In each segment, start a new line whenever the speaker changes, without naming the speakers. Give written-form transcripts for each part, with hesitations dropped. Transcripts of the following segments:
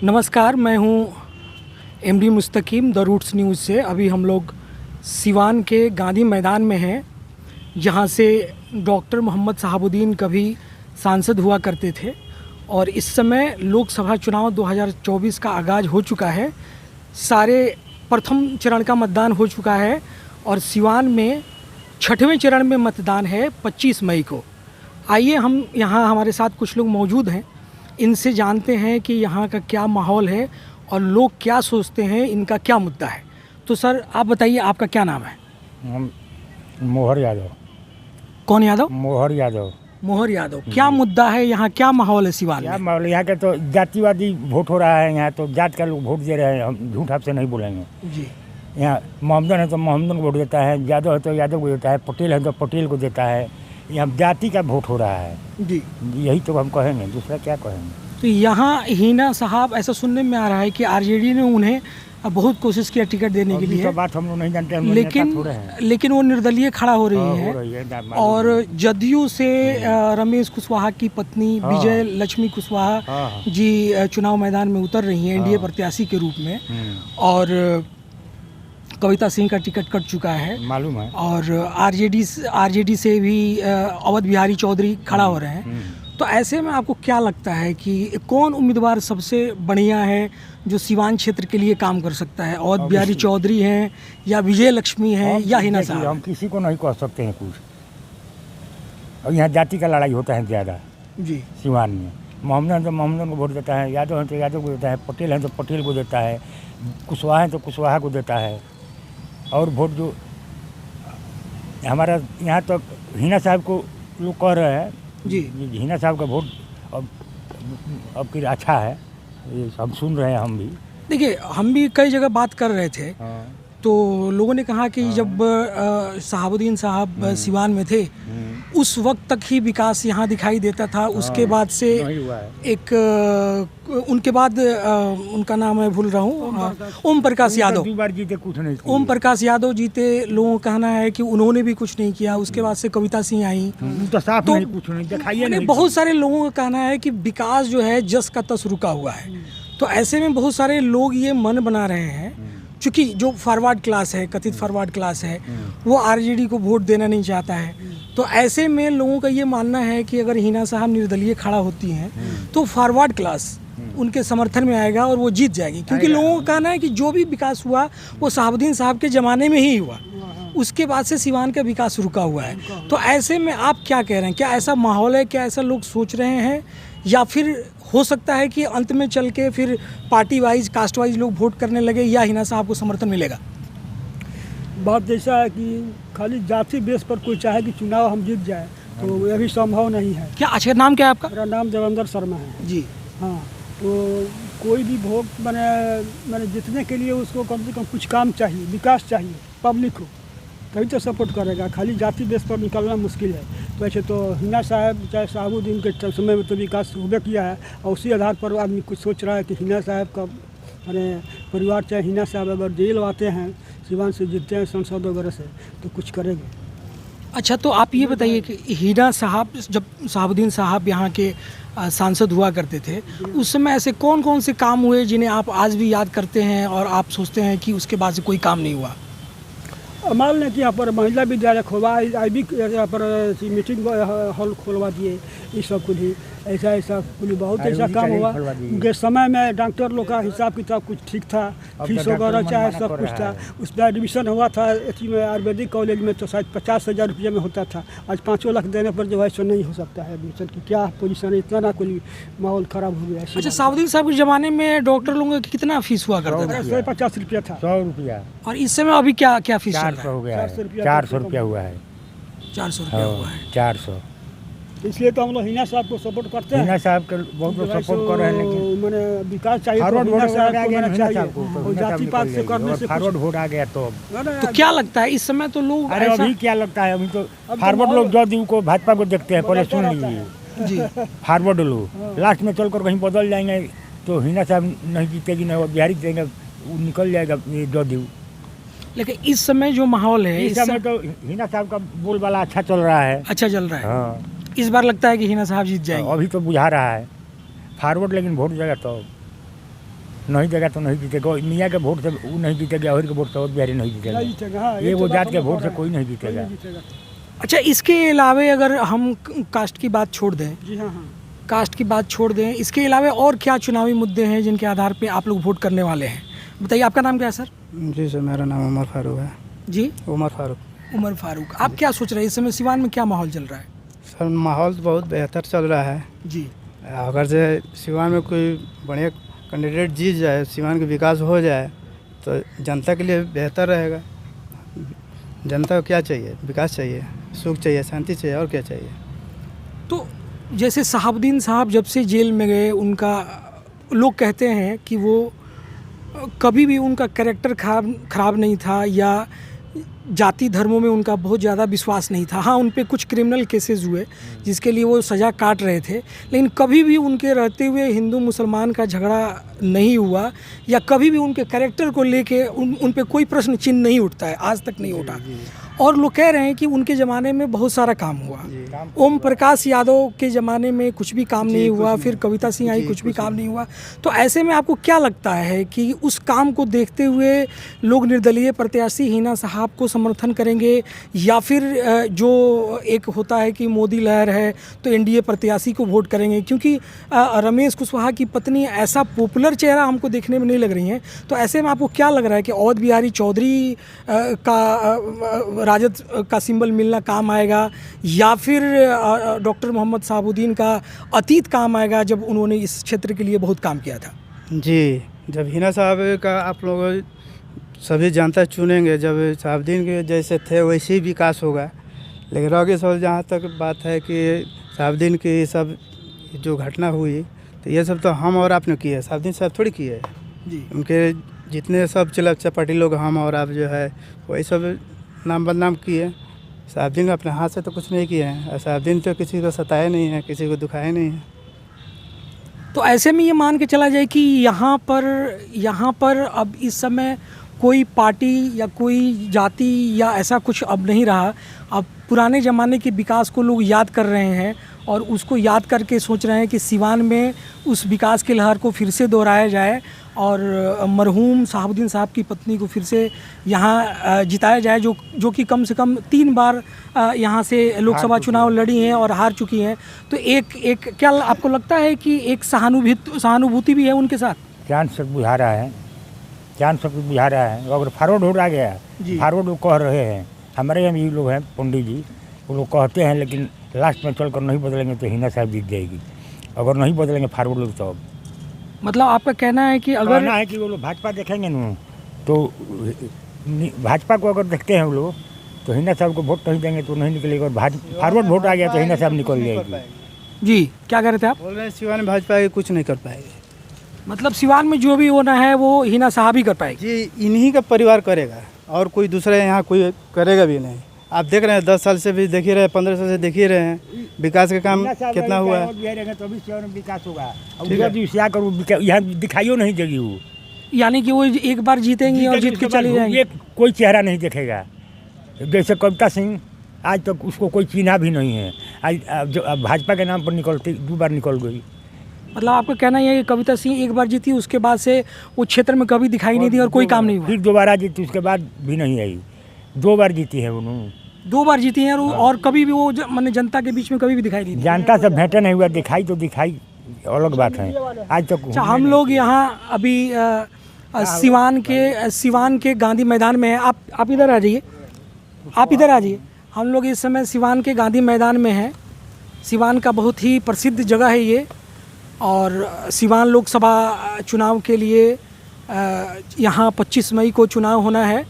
नमस्कार, मैं हूं MD Mustakim the roots news से। अभी हम लोग सिवान के गांधी मैदान में हैं, जहां से डॉक्टर मोहम्मद शहाबुद्दीन कभी सांसद हुआ करते थे और इस समय लोकसभा चुनाव 2024 का आगाज़ हो चुका है। सारे प्रथम चरण का मतदान हो चुका है और सिवान में छठवें चरण में मतदान है 25 मई को। आइए, हम यहाँ हमारे साथ कुछ लोग मौजूद हैं, इनसे जानते हैं कि यहाँ का क्या माहौल है और लोग क्या सोचते हैं, इनका क्या मुद्दा है। तो सर, आप बताइए, आपका क्या नाम है?
मोहर यादव।
कौन यादव?
मोहर यादव।
मोहर यादव। क्या मुद्दा है यहाँ, क्या माहौल है सिवान
क्या
में?
माहौल यहाँ के तो जातिवादी वोट हो रहा है। यहाँ तो जात का लोग वोट दे रहे हैं। हम झूठ आपसे नहीं बोलेंगे।
जी।
यहाँ मोहम्मदन है तो मोहम्मदन को वोट देता है, यादव है तो यादव को देता है, पटेल है तो पटेल को देता है। यहाँ जाति का वोट हो रहा है।
जी।
यही तो हम कहेंगे, दूसरा क्या कहेंगे।
तो यहाँ हिना साहब, ऐसा सुनने में आ रहा है कि आरजेडी ने उन्हें बहुत कोशिश किया टिकट देने के लिए,
तो बात हम लोग नहीं जानते, हम
लेकिन वो निर्दलीय खड़ा हो रही है। और जदयू से रमेश कुशवाहा की पत्नी विजय लक्ष्मी कुशवाहा जी चुनाव मैदान में उतर रही हैं एनडीए प्रत्याशी के रूप में, और कविता सिंह का टिकट कट चुका है,
मालूम है।
और आरजेडी से भी अवध बिहारी चौधरी खड़ा हो रहे हैं। तो ऐसे में आपको क्या लगता है कि कौन उम्मीदवार सबसे बढ़िया है जो सिवान क्षेत्र के लिए काम कर सकता है? अवध बिहारी चौधरी हैं या विजय लक्ष्मी हैं या हिना साहब?
हम किसी को नहीं कह सकते हैं कुछ। और यहाँ जाति का लड़ाई होता है ज़्यादा
जी
सिवान में। मोहम्मदन है तो मोहम्मदन को वोट देता है, यादव है तो यादव को देता है, पटेल है तो पटेल को देता है, कुशवाहा है तो कुशवाहा को देता है। और वोट जो हमारा यहाँ तो हिना साहब को लोग कह रहे हैं
जी,
हिना साहब का वोट अब फिर अच्छा है, ये हम सुन रहे हैं। हम भी
देखिए, हम भी कई जगह बात कर रहे थे, तो लोगों ने कहा कि जब शहाबुद्दीन साहब सिवान में थे उस वक्त तक ही विकास यहाँ दिखाई देता था। उसके बाद से एक उनके बाद उनका नाम मैं भूल रहा हूँ, ओम प्रकाश यादव।
जीते कुछ नहीं।
ओम प्रकाश यादव जीते, लोगों का कहना है कि उन्होंने भी कुछ नहीं किया। उसके बाद से कविता सिंह आई,
तो साफ नहीं, कुछ नहीं दिखाइए नहीं।
बहुत सारे लोगों का कहना है कि विकास जो है जस का तस रुका हुआ है। तो ऐसे में बहुत सारे लोग ये मन बना रहे हैं, क्योंकि जो फॉरवर्ड क्लास है, कथित फॉरवर्ड क्लास है, वो आरजेडी को वोट देना नहीं चाहता है। तो ऐसे में लोगों का ये मानना है कि अगर हिना साहब निर्दलीय खड़ा होती हैं तो फॉरवर्ड क्लास उनके समर्थन में आएगा और वो जीत जाएगी, क्योंकि लोगों का कहना है कि जो भी विकास हुआ वो शहाबुद्दीन साहब के ज़माने में ही हुआ, उसके बाद से सिवान का विकास रुका हुआ है। तो ऐसे में आप क्या कह रहे हैं? क्या ऐसा माहौल है, क्या ऐसा लोग सोच रहे हैं, या फिर हो सकता है कि अंत में चल के फिर पार्टी वाइज, कास्ट वाइज लोग वोट करने लगे, या हिना साहब को समर्थन मिलेगा?
बात ऐसा है कि खाली जाति बेस पर कोई चाहे कि चुनाव हम जीत जाए तो यह भी संभव नहीं है।
क्या अच्छा नाम क्या है आपका?
मेरा नाम देवेंद्र शर्मा है
जी।
हाँ, तो कोई भी वोट मैंने जीतने के लिए उसको कम से कम कुछ काम चाहिए, विकास चाहिए, पब्लिक को, तभी तो सपोर्ट करेगा। खाली जाति बेस पर निकलना मुश्किल है। तो ऐसे तो हिना साहब चाहे शहाबुद्दीन के समय में तो विकास होबे किया है, और उसी आधार पर आदमी कुछ सोच रहा है कि हिना साहब का परिवार, चाहे हिना साहब अगर जेल आते हैं, सिवान से जीतते हैं संसद वगैरह से, तो कुछ करेंगे।
अच्छा, तो आप ये बताइए कि हिना साहब, जब शहाबुद्दीन साहब यहाँ के सांसद हुआ करते थे, उस समय ऐसे कौन कौन से काम हुए जिन्हें आप आज भी याद करते हैं और आप सोचते हैं कि उसके बाद से कोई काम नहीं हुआ?
मान लें कि यहाँ पर महिला विद्यालय खोलवा, IB यहाँ पर मीटिंग हॉल खोलवा दिए, इस सब कुछ ही ऐसा कुछ बहुत ऐसा काम हुआ। उनके समय में डॉक्टर लोग का हिसाब किताब कुछ ठीक था, फीस वगैरह चाहे सब कुछ था। उसमें एडमिशन हुआ था एथी में, आयुर्वेदिक कॉलेज में तो शायद 50,000 रुपये में होता था। आज 5 लाख देने पर जो है सो नहीं हो सकता है एडमिशन की। क्या पोजीशन है, इतना ना कोई माहौल ख़राब हो गया।
अच्छा, शहाबुद्दीन साहब के ज़माने में डॉक्टर लोगों का कितना फीस हुआ करता था?
150 रुपया था।
100 रुपया।
और इस समय अभी क्या क्या फीस?
400 हो गया है। 400 रुपया हुआ है।
400 रुपया हुआ है।
400।
इसलिए तो हम लोग हिना साहब को सपोर्ट करते हैं।
हिना साहब के बहुत लोग सपोर्ट कर रहे हैं, लेकिन
मैंने विकास चाहिए तो हिना साहब को, और जाति पात से करने से
फॉरवर्ड वोट आ गया। तो
क्या लगता है इस समय? तो लोग
अरे अभी क्या लगता है, अभी तो फॉरवर्ड लोग जदयू को, भाजपा को देखते हैं। पहले सुन लीजिए
जी,
फॉरवर्ड लोग लास्ट में चलकर कहीं बदल जाएंगे, तो हिना साहब नहीं जीतेगी, नहीं बिहारी देंगे, वो निकल जाएगा जदयू।
लेकिन इस समय जो माहौल है,
इस समय तो हिना साहब का बोलबाला अच्छा चल रहा है।
अच्छा चल रहा है।
हाँ,
इस बार लगता है कि हिना साहब जीत जाएंगे।
अभी तो बुझा रहा है फॉरवर्ड, लेकिन वोट जाएगा तो नहीं देगा तो नहीं जीतेगा। मियाँ के वोट से वो नहीं जीतेगा, और के वोट से और बिहारी नहीं जीतेगा।
नहीं जीतेगा, हाँ,
ये
तो
वो
बात
जात के
हम
वोट
कह
से
रहे
कोई
हैं।
नहीं
कोई
जीतेगा।
नहीं जीतेगा।
अच्छा, इसके अलावा अगर हम कास्ट की बात छोड़ दें,
जी हाँ हाँ।
कास्ट की बात छोड़ दें, इसके अलावा और क्या चुनावी मुद्दे हैं जिनके आधार पे आप लोग वोट करने वाले हैं? बताइए, आपका नाम क्या है सर?
जी सर, मेरा नाम उमर फारूक है।
जी,
उमर फारूक।
उमर फारूक। आप क्या सोच रहे हैं इस समय सिवान में क्या माहौल चल रहा है?
सर, माहौल तो बहुत बेहतर चल रहा है।
जी,
अगर से सिवान में कोई बढ़िया कैंडिडेट जीत जाए, सिवान का विकास हो जाए तो जनता के लिए बेहतर रहेगा। जनता को क्या चाहिए? विकास चाहिए, सुख चाहिए, शांति चाहिए, और क्या चाहिए?
तो जैसे शहाबुद्दीन साहब जब से जेल में गए, उनका लोग कहते हैं कि वो कभी भी उनका कैरेक्टर खराब नहीं था, या जाति धर्मों में उनका बहुत ज़्यादा विश्वास नहीं था। हाँ, उन पे कुछ क्रिमिनल केसेस हुए जिसके लिए वो सज़ा काट रहे थे, लेकिन कभी भी उनके रहते हुए हिंदू मुसलमान का झगड़ा नहीं हुआ, या कभी भी उनके कैरेक्टर को लेके उन पे कोई प्रश्न चिन्ह नहीं उठता है, आज तक नहीं उठा। और लोग कह रहे हैं कि उनके ज़माने में बहुत सारा काम हुआ। ओम प्रकाश यादव के ज़माने में कुछ भी काम नहीं हुआ, फिर कविता सिंह आई, कुछ भी काम नहीं हुआ। तो ऐसे में आपको क्या लगता है कि उस काम को देखते हुए लोग निर्दलीय प्रत्याशी हिना साहब को समर्थन करेंगे, या फिर जो एक होता है कि मोदी लहर है तो एनडीए प्रत्याशी को वोट करेंगे? क्योंकि रमेश कुशवाहा की पत्नी ऐसा पॉपुलर चेहरा हमको देखने में नहीं लग रही हैं। तो ऐसे में आपको क्या लग रहा है कि अवध बिहारी चौधरी का राजद का सिंबल मिलना काम आएगा, या फिर डॉक्टर मोहम्मद शहाबुद्दीन का अतीत काम आएगा जब उन्होंने इस क्षेत्र के लिए बहुत काम किया था?
जी, जब हिना साहब का आप लोग सभी जनता चुनेंगे, जब शहाबुद्दीन के जैसे थे वैसे ही विकास होगा। लेकिन रह सवाल जहाँ तक बात है कि शहाबुद्दीन की सब जो घटना हुई, तो ये सब तो हम और आपने किए, शहाबुद्दीन साहब थोड़ी किए।
जी,
उनके जितने सब चपाटी लोग हम और आप जो है वही सब नाम बदनाम किए। शहाबुद्दीन अपने हाथ से तो कुछ नहीं किए हैं, और शहाबुद्दीन तो किसी को सताए नहीं है, किसी को दुखाए नहीं है।
तो ऐसे में ये मान के चला जाए कि यहाँ पर अब इस समय कोई पार्टी या कोई जाति या ऐसा कुछ अब नहीं रहा। अब पुराने ज़माने के विकास को लोग याद कर रहे हैं, और उसको याद करके सोच रहे हैं कि सिवान में उस विकास की लहर को फिर से दोहराया जाए, और मरहूम शहाबुद्दीन साहब की पत्नी को फिर से यहाँ जिताया जाए, जो कि कम से कम 3 बार यहाँ से लोकसभा चुनाव लड़ी हैं और हार चुकी हैं। तो एक क्या आपको लगता है कि एक सहानुभूति भी है उनके साथ?
चांद सब बुझा रहा है, चांद सब बुझा रहा है। अगर फॉरवर्ड हो रहा गया, फॉरवर्ड वो कह रहे हैं, हमारे यहाँ भी लोग हैं पंडित जी, वो लोग कहते हैं, लेकिन लास्ट में चलकर नहीं बदलेंगे तो हिना साहब जीत जाएगी। अगर नहीं बदलेंगे फॉरवर्ड लोग तो
मतलब आपका कहना है कि अगर
कहना है कि वो लोग भाजपा देखेंगे ना, तो भाजपा को अगर देखते हैं वो लोग तो हिना साहब को वोट नहीं देंगे तो नहीं निकलेगा। और फॉरवर्ड वोट आ गया तो हिना साहब निकल जाएगी।
जी, क्या कह रहे थे आप?
बोल रहे हैं सिवान में भाजपा के कुछ नहीं कर पाएगी।
मतलब सिवान में जो भी होना है वो हिना साहब ही कर पाएगी?
जी, इन्हीं का परिवार करेगा, और कोई दूसरा यहाँ कोई करेगा भी नहीं। आप देख रहे हैं 10 साल से भी देख ही रहे हैं, 15 साल से देख ही रहे हैं विकास का काम कितना हुआ है।
तो विकास होगा, यहाँ दिखाइयो नहीं देगी वो,
यानी कि वो एक बार जीतेंगी और जीत के चले जाएंगे।
कोई चेहरा नहीं दिखेगा। जैसे कविता सिंह, आज तक उसको कोई चिन्हा भी नहीं है। आज जो भाजपा के नाम पर निकलती 2 बार निकल गई।
मतलब आपका कहना यह है कि कविता सिंह एक बार जीती, उसके बाद से वो क्षेत्र में कभी दिखाई नहीं दी और कोई काम नहीं हुआ।
फिर दोबारा जीती, उसके बाद भी नहीं आई। 2 बार जीती है उन्होंने,
2 बार जीती हैं, और कभी भी वो मैंने जनता के बीच में कभी भी दिखाई नहीं दी।
जनता से भेंटे नहीं हुआ, दिखाई तो दिखाई अलग बात है। आज तक
अच्छा, हम लोग यहाँ अभी सिवान के गांधी मैदान में हैं। आप इधर आ जाइए, आप इधर आ जाइए। हम लोग इस समय सिवान के गांधी मैदान में हैं। सिवान का बहुत ही प्रसिद्ध जगह है ये, और सिवान लोकसभा चुनाव के लिए यहाँ 25 मई को चुनाव होना है।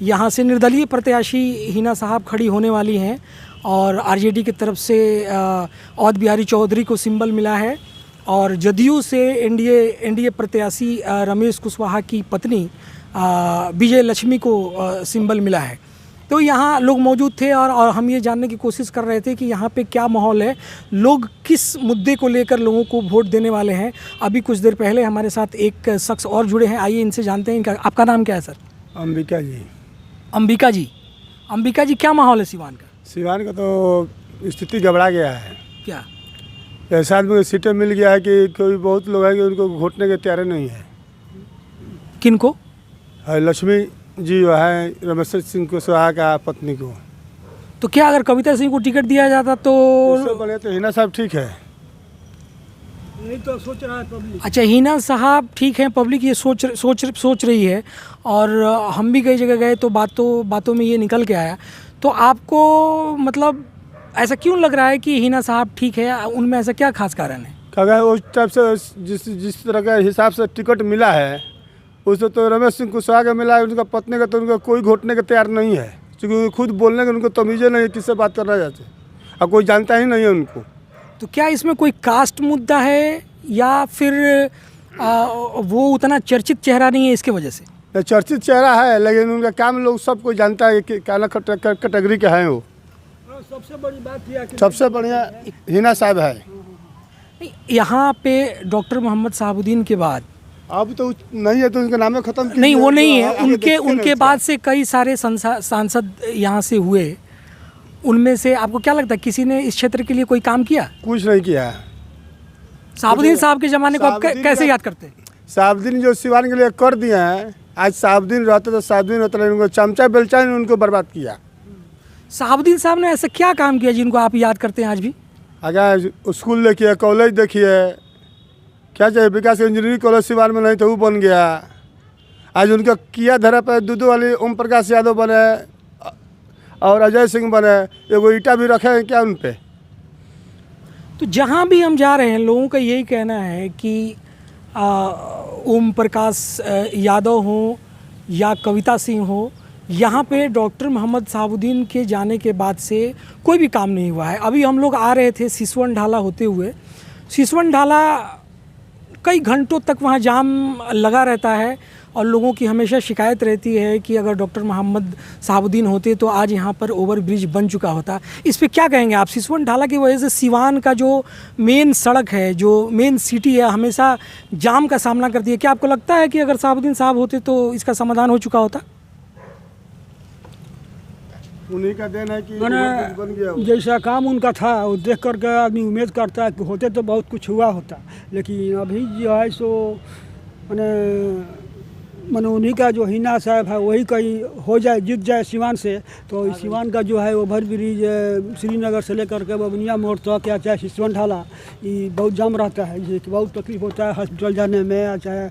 यहाँ से निर्दलीय प्रत्याशी हिना साहब खड़ी होने वाली हैं, और आरजेडी की तरफ से अवध बिहारी चौधरी को सिंबल मिला है, और जदयू से एनडीए प्रत्याशी रमेश कुशवाहा की पत्नी विजय लक्ष्मी को सिंबल मिला है। तो यहाँ लोग मौजूद थे, और हम ये जानने की कोशिश कर रहे थे कि यहाँ पे क्या माहौल है, लोग किस मुद्दे को लेकर लोगों को वोट देने वाले हैं। अभी कुछ देर पहले हमारे साथ एक शख्स और जुड़े हैं, आइए इनसे जानते हैं। इनका आपका नाम क्या है सर?
अंबिका जी।
अंबिका जी, अंबिका जी, क्या माहौल है सिवान का?
सिवान का तो स्थिति गड़बड़ा गया है।
क्या
ऐसा आदमी को सीटें मिल गया है कि कोई बहुत लोग हैं कि उनको घोटने के तैयार नहीं है।
किनको?
लक्ष्मी जी जो है रमेश सिंह कुशवाहा का पत्नी को।
तो क्या अगर कविता सिंह को टिकट दिया जाता तो?
उससे बढ़िया तो हिना साहब ठीक है।
नहीं तो सोच रहा है पब्लिक।
अच्छा, हिना साहब ठीक है, पब्लिक ये सोच रही है, और हम भी कई जगह गए तो बातों में ये निकल के आया। तो आपको मतलब ऐसा क्यों लग रहा है कि हिना साहब ठीक है? उनमें ऐसा क्या खास कारण है?
अगर उस टाइप से जिस तरह के हिसाब से टिकट मिला है उससे तो रमेश सिंह कुशवाहा का मिला है, उनका पत्नी का तो उनका कोई घोटने के तैयार नहीं है, क्योंकि खुद बोलने के उनको तमीज़ नहीं है किससे बात करना चाहते, और कोई जानता ही नहीं है उनको।
तो क्या इसमें कोई कास्ट मुद्दा है या फिर वो उतना चर्चित चेहरा नहीं है इसके वजह से?
चर्चित चेहरा है लेकिन उनका काम लोग सब कोई जानता है कि काला कैटेगरी के हैं वो।
सबसे बड़ी बात यह है कि
सबसे बढ़िया हिना साहब है।
यहाँ पे डॉक्टर मोहम्मद साहबुद्दीन के बाद
अब तो नहीं है तो उनका नाम खत्म
नहीं, वो नहीं है, उनके बाद से कई सारे सांसद यहाँ से हुए। उनमें से आपको क्या लगता है किसी ने इस क्षेत्र के लिए कोई काम किया?
कुछ नहीं किया।
साहबुद्दीन साहब के ज़माने को आप कैसे याद करते हैं?
साहबुद्दीन जो सिवान के लिए कर दिए हैं, आज साहबुद्दीन रहते तो साहबुद्दीन रहते, उनको चमचा बेलचा ने उनको बर्बाद किया।
साहबुद्दीन साहब ने ऐसा क्या काम किया जिनको आप याद करते हैं आज भी?
अगर स्कूल देखिए, कॉलेज देखिए, क्या चाहिए, विकास इंजीनियरिंग कॉलेज सिवान में नहीं तो वो बन गया। आज उनका किया धरा पर दूध वाली ओम प्रकाश यादव बने और अजय सिंह बने, एगो ईटा भी रखे हैं क्या उन पे?
तो जहाँ भी हम जा रहे हैं लोगों का यही कहना है कि ओम प्रकाश यादव हो या कविता सिंह हो, यहाँ पे डॉक्टर मोहम्मद साहबुद्दीन के जाने के बाद से कोई भी काम नहीं हुआ है। अभी हम लोग आ रहे थे सिसवन ढाला होते हुए, सिसवन ढाला कई घंटों तक वहाँ जाम लगा रहता है और लोगों की हमेशा शिकायत रहती है कि अगर डॉक्टर मोहम्मद साहबुद्दीन होते तो आज यहाँ पर ओवर ब्रिज बन चुका होता। इस पे क्या कहेंगे आप? सिसवन ढाला की वजह से सिवान का जो मेन सड़क है, जो मेन सिटी है, हमेशा जाम का सामना करती है। क्या आपको लगता है कि अगर साहबुद्दीन साहब होते तो इसका समाधान हो चुका होता?
उन्हीं का देन है कि
मैंने
बन गया।
जैसा काम उनका था वो देख करके आदमी उम्मीद करता है कि होते तो बहुत कुछ हुआ होता, लेकिन अभी जो है सो मैंने उन्हीं का जो हिना साहब है वही कहीं हो जाए, जीत जाए सिवान से, तो सिवान का जो है ओवर ब्रिज श्रीनगर से लेकर के बबनिया मोड़ तक या चाहे सिसवन ढाला, ये बहुत जाम रहता है, जिससे कि बहुत तकलीफ होता है हॉस्पिटल जाने में या चाहे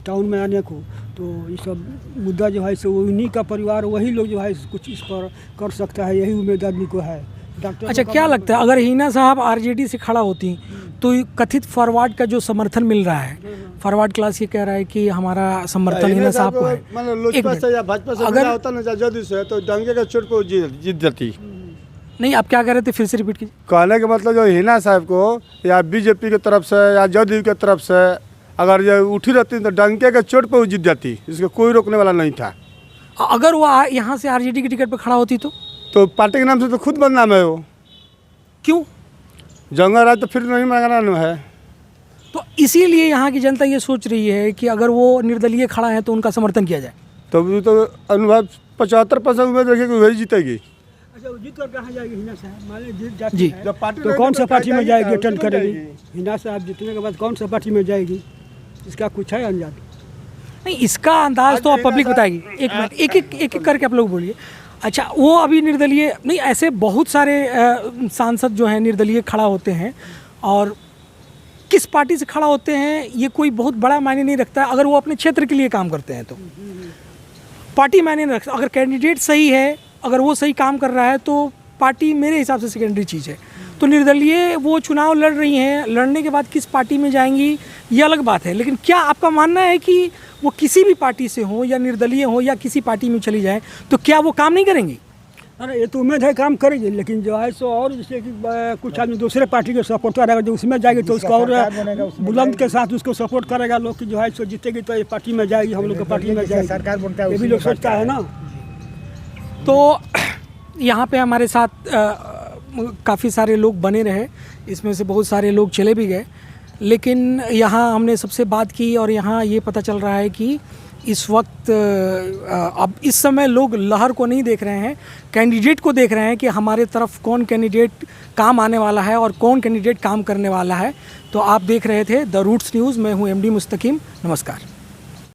टाउन में आने को। तो ये सब मुद्दा जो है सो उन्हीं का परिवार, वही लोग जो है कुछ इस पर कर सकता है, यही उम्मीद आदमी को है। डॉक्टर
अच्छा, क्या लगता है अगर हिना साहब आरजेडी से खड़ा होती तो कथित फॉरवर्ड का जो समर्थन मिल रहा है, फॉरवर्ड क्लास ये कह रहा है कि हमारा समर्थन हिना साहब को है,
लोजपा से या भाजपा से अगर होता ना जदयू से तो डंगे का चोट को जीत जाती।
नहीं, आप क्या कह रहे थे, फिर से रिपीट कीजिए।
कहने का मतलब जो हिना साहब को या बीजेपी की तरफ से या जदयू की तरफ से अगर ये उठी रहती तो डंके के चोट पर वो जीत जाती, इसको कोई रोकने वाला नहीं था।
अगर वो यहाँ से आरजेडी की टिकट पर खड़ा होती तो
पार्टी के नाम से तो खुद बदनाम है वो।
क्यों?
जंगल राज तो फिर नहीं मांगना है।
तो इसीलिए यहाँ की जनता ये सोच रही है कि अगर वो निर्दलीय खड़ा है तो उनका समर्थन किया जाए।
तो अनुभव 75% उम्मीद रखिए कि वही जीतेगी।
अच्छा, वो जीत कर कहाँ जाएगी हिना साहब? मान लीजिए जीत जाती
जी।
है तो कौन सा पार्टी में जाएगी, अटेंड करेगी? हिना साहब जीतने के बाद कौन सा पार्टी में जाएगी, इसका कुछ है अंदाज?
नहीं, इसका अंदाज तो आप पब्लिक बताएगी। एक मिनट, एक करके आप लोग बोलिए। अच्छा, वो अभी निर्दलीय नहीं, ऐसे बहुत सारे सांसद जो हैं निर्दलीय खड़ा होते हैं, और किस पार्टी से खड़ा होते हैं ये कोई बहुत बड़ा मायने नहीं रखता है। अगर वो अपने क्षेत्र के लिए काम करते हैं तो पार्टी मायने नहीं रखता। अगर कैंडिडेट सही है, अगर वो सही काम कर रहा है तो पार्टी मेरे हिसाब से सेकेंडरी चीज़ है। तो निर्दलीय वो चुनाव लड़ रही हैं, लड़ने के बाद किस पार्टी में जाएंगी ये अलग बात है, लेकिन क्या आपका मानना है कि वो किसी भी पार्टी से हो या निर्दलीय हो या किसी पार्टी में चली जाए तो क्या वो काम नहीं करेंगी?
अरे ये तो उम्मीद है काम करेगी, लेकिन जो है सो और जैसे कि कुछ आदमी दूसरे पार्टी के सपोर्ट करेगा, जो उसमें जाएगी तो उसका और बुलंद के साथ उसको सपोर्ट करेगा लोग कि जो है सो जीतेगी तो ये पार्टी में जाएगी, हम लोग की पार्टी में जाएगी, सरकार बनता है, ये भी लोग सोचता है ना।
तो यहाँ पे हमारे साथ काफ़ी सारे लोग बने रहे, इसमें से बहुत सारे लोग चले भी गए, लेकिन यहाँ हमने सबसे बात की और यहाँ ये पता चल रहा है कि इस वक्त अब इस समय लोग लहर को नहीं देख रहे हैं, कैंडिडेट को देख रहे हैं कि हमारे तरफ कौन कैंडिडेट काम आने वाला है और कौन कैंडिडेट काम करने वाला है। तो आप देख रहे थे द रूट्स न्यूज़, मैं हूँ एमडी मुस्तकीम। नमस्कार।